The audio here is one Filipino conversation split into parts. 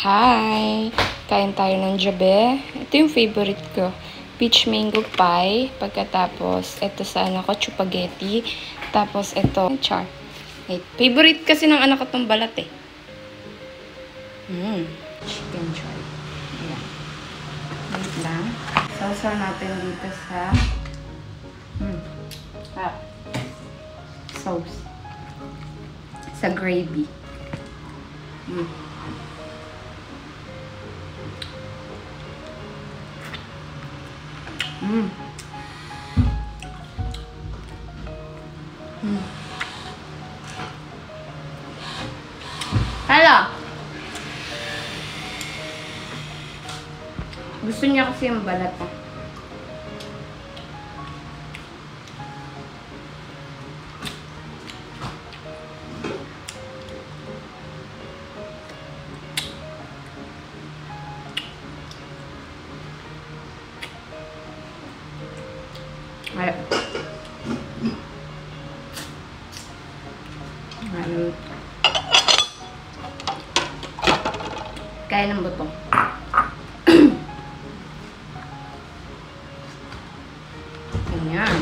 Hi! Kain tayo ng jabe. Ito yung favorite ko. Peach mango pie. Pagkatapos, ito sa anak ko, chupageti. Tapos, ito, char. Wait. Favorite kasi ng anak ko itong balat eh. Chicken char. Ayan. Wait lang. Sausaw natin dito sa sauce. Sa gravy. Hala! Gusto niya kasi yung balat ah. Ayan. Kaya ng buto. Ayan.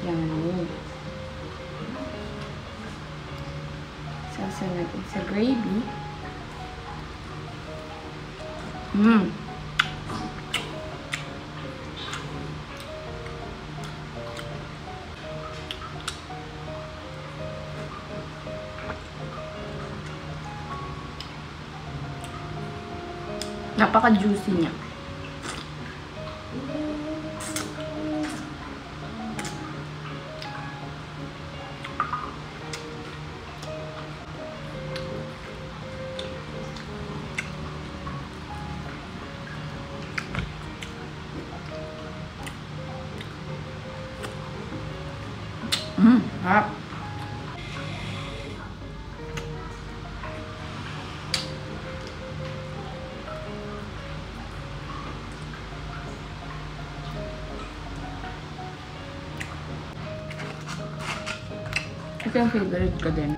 Yan. Sasa natin sa gravy. Napaka-juicy niya. Harap. Ito yung favorite ko din.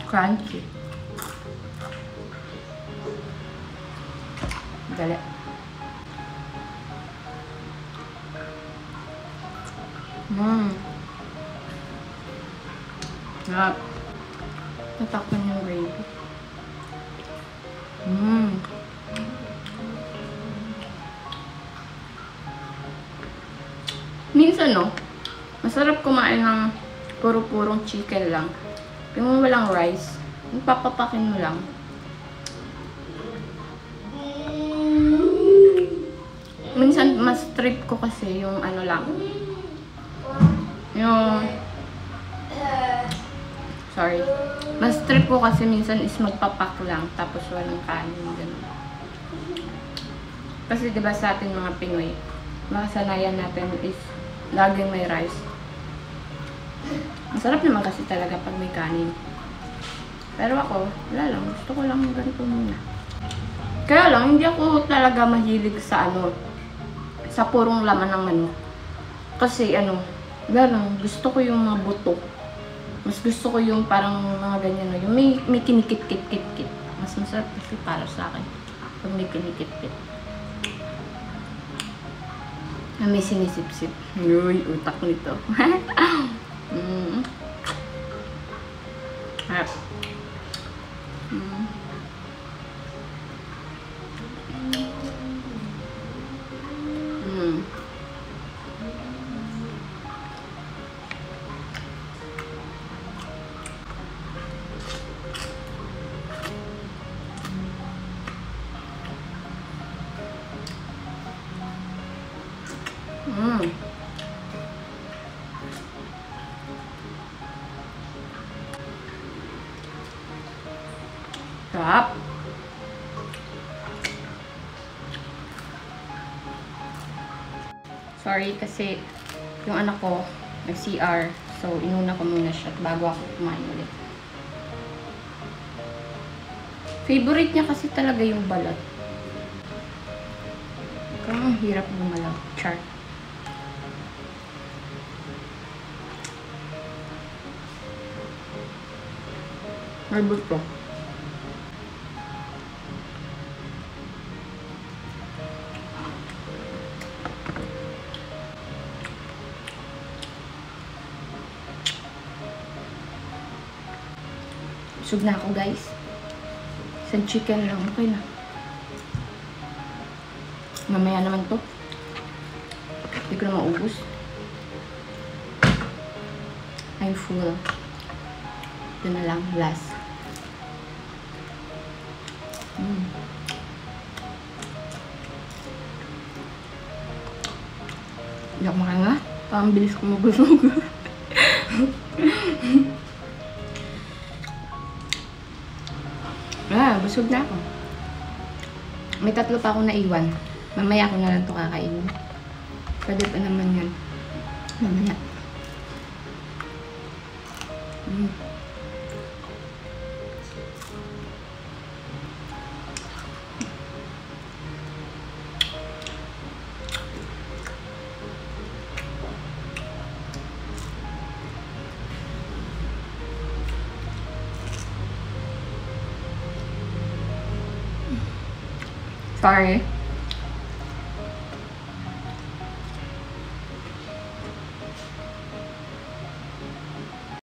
Crunchy. Dali. Sarap. Tatakpan yung gravy. Minsan, no, masarap kumain ng puro-purong chicken lang. Yung walang rice, papapakin mo lang. Minsan, mas trip ko kasi yung ano lang. Mas trip ko kasi minsan is magpapak lang, tapos walang kanin. Ganun. Kasi diba sa atin mga Pinoy, makasanayan natin is laging may rice. Masarap naman kasi talaga pag may kanin. Pero ako, wala lang. Gusto ko lang ganito muna. Kaya lang, hindi ako talaga mahilig sa sa purong laman ng manok. Kasi wala lang. Gusto ko yung mga buto. Mas gusto ko yung parang mga ganyan. Yung may kinikit-kit-kit-kit. Mas masarap kasi para sa akin. Pag may kinikit-kit. May sinisip-sip. Uy, utak nito. Harap. Sarap. Sorry kasi yung anak ko nag-CR. So, inuna ko muna siya bago ako kumain ulit. Favorite niya kasi talaga yung balat. Ang hirap gumalaw. Char. May buto. Busog na ako, guys. Isang chicken lang. Okay na. Mamaya naman to. Hindi ko na maubos. I'm full. Ito na lang. Last. Hindi ako makanga. Parang bilis ko mabusog. Busog na ako. May 3 pa akong naiwan. Mamaya ako na lang ito kakainin. Pwede pa naman yan. Mamaya. Sorry.